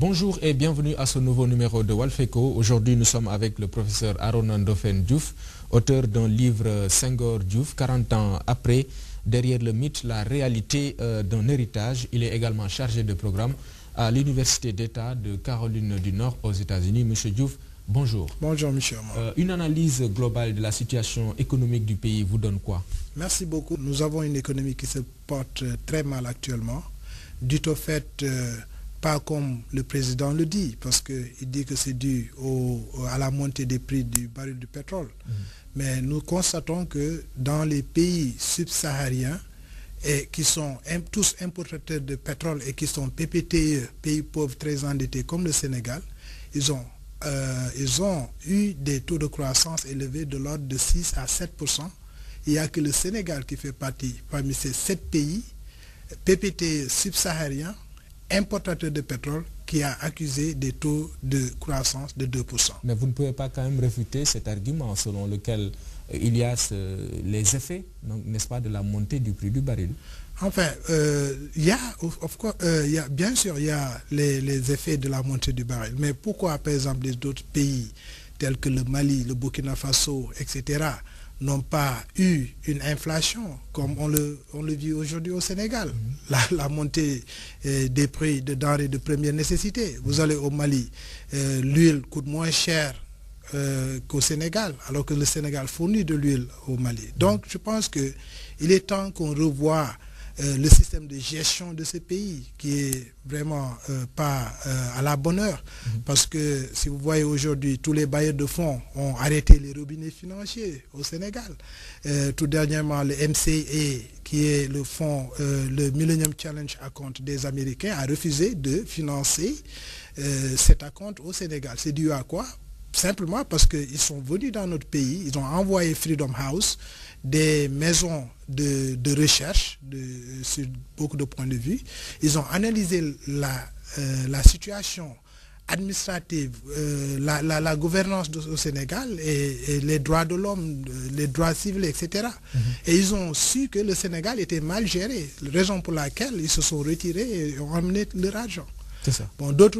Bonjour et bienvenue à ce nouveau numéro de Walfeco. Aujourd'hui, nous sommes avec le professeur Arona Ndofène Diouf, auteur d'un livre Senghor Diouf, 40 ans après, derrière le mythe, la réalité d'un héritage. Il est également chargé de programme à l'Université d'État de Caroline du Nord aux États-Unis. Monsieur Diouf, bonjour. Bonjour, monsieur. Une analyse globale de la situation économique du pays vous donne quoi? Merci beaucoup. Nous avons une économie qui se porte très mal actuellement, dû au fait, pas comme le président le dit, parce qu'il dit que c'est dû à la montée des prix du baril du pétrole. Mais nous constatons que dans les pays subsahariens, et qui sont tous importateurs de pétrole et qui sont PPTE, pays pauvres très endettés comme le Sénégal, ils ont eu des taux de croissance élevés de l'ordre de 6 à 7%. Il n'y a que le Sénégal qui fait partie parmi ces 7 pays, PPTE subsahariens, importateurs de pétrole, qui a accusé des taux de croissance de 2%. Mais vous ne pouvez pas quand même réfuter cet argument selon lequel il y a les effets, n'est-ce pas, de la montée du prix du baril? Enfin, bien sûr, il y a les effets de la montée du baril. Mais pourquoi, par exemple, les autres pays tels que le Mali, le Burkina Faso, etc., n'ont pas eu une inflation comme on le vit aujourd'hui au Sénégal? La montée des prix de denrées de première nécessité. Vous allez au Mali, l'huile coûte moins cher qu'au Sénégal, alors que le Sénégal fournit de l'huile au Mali. Donc je pense qu'il est temps qu'on revoie le système de gestion de ce pays qui est vraiment pas à la bonne heure. Parce que si vous voyez aujourd'hui, tous les bailleurs de fonds ont arrêté les robinets financiers au Sénégal. Tout dernièrement, le MCA, qui est le fonds, le Millennium Challenge Account des Américains, a refusé de financer cet account au Sénégal. C'est dû à quoi? Simplement parce qu'ils sont venus dans notre pays, ils ont envoyé Freedom House, des maisons de recherche sur beaucoup de points de vue. Ils ont analysé la situation administrative, la gouvernance au Sénégal et les droits de l'homme, les droits civils, etc. Et ils ont su que le Sénégal était mal géré, raison pour laquelle ils se sont retirés et ont emmené leur argent. C'est ça. Bon, d'autres